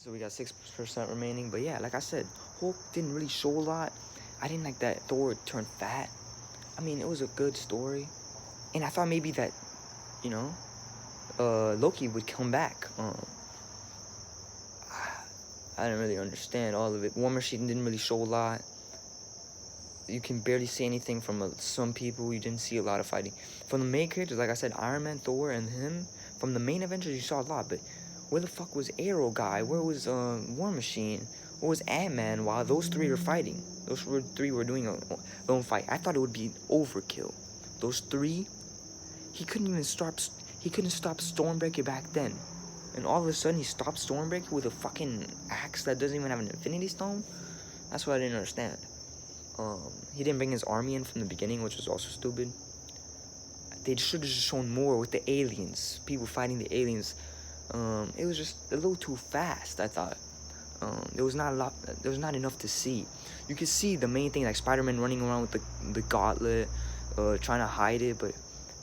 So we got 6% remaining. But yeah, like I said, Hulk didn't really show a lot. I didn't like that Thor turned fat. I mean, it was a good story. And I thought maybe that, you know, Loki would come back. I didn't really understand all of it. War Machine didn't really show a lot. You can barely see anything from some people. You didn't see a lot of fighting. From the main characters, like I said, Iron Man, Thor, and him. From the main Avengers, you saw a lot. But where the fuck was Arrow Guy? Where was War Machine? Where was Ant-Man while those three were fighting? Those three were doing a lone fight. I thought it would be overkill. Those three, he couldn't even stop. He couldn't stop Stormbreaker back then. And all of a sudden, he stopped Stormbreaker with a fucking axe that doesn't even have an Infinity Stone? That's what I didn't understand. He didn't bring his army in from the beginning, which was also stupid. They should have just shown more with the aliens. People fighting the aliens. It was just a little too fast, I thought. There was not enough to see. You could see the main thing, like Spider-Man running around with the gauntlet, trying to hide it, but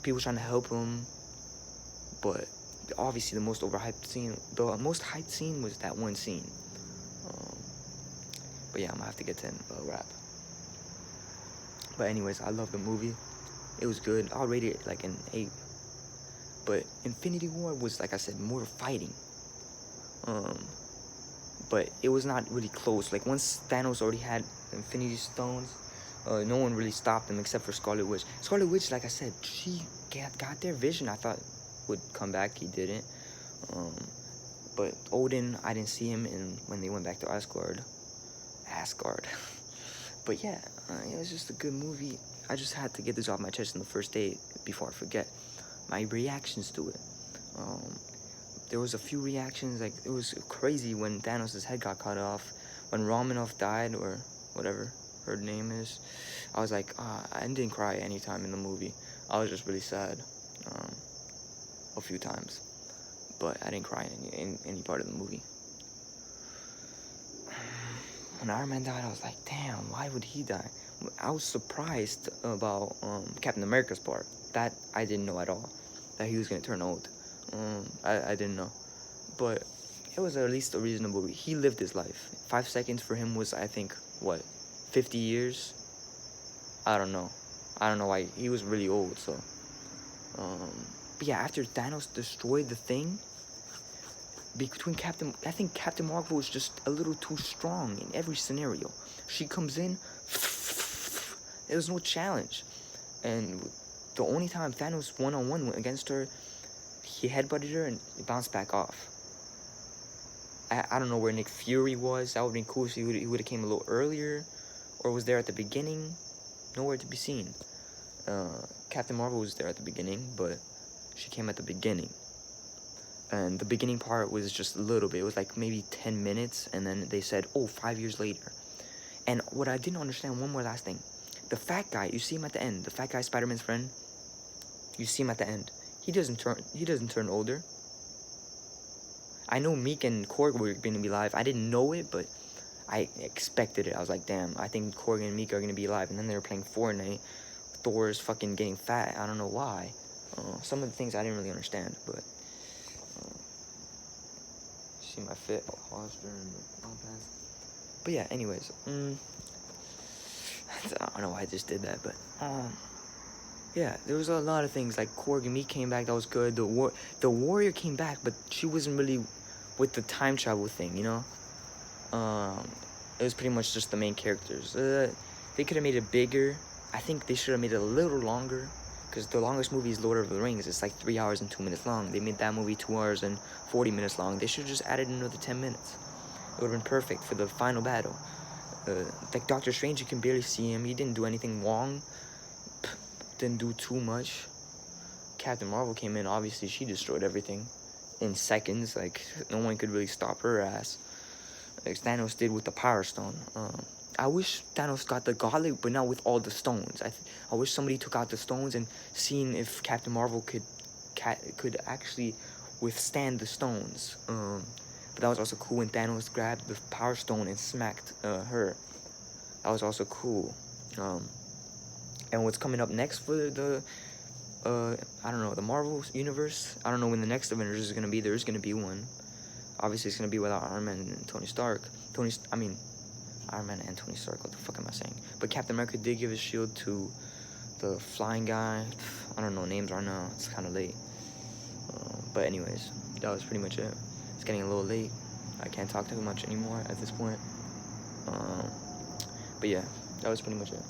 people trying to help him. But obviously the most hyped scene was that one scene. But yeah, I'm gonna have to get to wrap. But anyways, I love the movie. It was good. I'll rate it like an 8. But Infinity War was, like I said, more fighting. But it was not really close. Like once Thanos already had Infinity Stones, no one really stopped him except for Scarlet Witch. Scarlet Witch, like I said, she got their Vision. I thought would come back. He didn't. But Odin, I didn't see him when they went back to Asgard. But yeah, it was just a good movie. I just had to get this off my chest in the first day before I forget. My reactions to it. There was a few reactions, like it was crazy when Thanos' head got cut off. When Romanoff died, or whatever her name is. I was like, I didn't cry any time in the movie. I was just really sad. A few times. But I didn't cry in any part of the movie. When Iron Man died, I was like, damn, why would he die? I was surprised about Captain America's part. That I didn't know at all. That he was going to turn old. I didn't know. But it was at least a reasonable... He lived his life. 5 seconds for him was, I think, what? 50 years? I don't know. I don't know why. He was really old, so... But yeah, after Thanos destroyed the thing... I think Captain Marvel was just a little too strong in every scenario. She comes in, there was no challenge. And the only time Thanos one-on-one went against her, he headbutted her and it bounced back off. I don't know where Nick Fury was. That would have been cool if he would have came a little earlier, or was there at the beginning. Nowhere to be seen. Captain Marvel was there at the beginning, but she came at the beginning. And the beginning part was just a little bit. It was like maybe 10 minutes. And then they said, 5 years later. And what I didn't understand, one more last thing. The fat guy, you see him at the end. The fat guy, Spider-Man's friend. You see him at the end. He doesn't turn older. I know Meek and Korg were going to be alive. I didn't know it, but I expected it. I was like, damn, I think Korg and Meek are going to be alive. And then they were playing Fortnite. Thor's fucking getting fat. I don't know why. Some of the things I didn't really understand, but... see my fit, Hollister, and all that. But yeah, anyways, I don't know why I just did that, but yeah, there was a lot of things like Korg and me came back. That was good. The Warrior came back, but she wasn't really with the time travel thing, you know. It was pretty much just the main characters. They could have made it bigger. I think they should have made it a little longer. Because the longest movie is Lord of the Rings. It's like 3 hours and 2 minutes long. They made that movie 2 hours and 40 minutes long. They should have just added another 10 minutes. It would have been perfect for the final battle. Like Doctor Strange, you can barely see him. He didn't do anything wrong. Didn't do too much. Captain Marvel came in. Obviously, she destroyed everything in seconds. Like, no one could really stop her ass. Like Thanos did with the Power Stone. I wish Thanos got the gauntlet, but not with all the stones. I wish somebody took out the stones and seen if Captain Marvel could actually withstand the stones. But that was also cool when Thanos grabbed the Power Stone and smacked her. That was also cool. And what's coming up next for the I don't know, the Marvel universe? I don't know when the next Avengers is gonna be. There's gonna be one. Obviously, it's gonna be without Iron Man and Tony Stark. Iron Man and Tony Stark. What the fuck am I saying? But Captain America did give his shield to the flying guy. I don't know names right now. It's kind of late. But anyways, that was pretty much it. It's getting a little late. I can't talk too much anymore at this point. But yeah, that was pretty much it.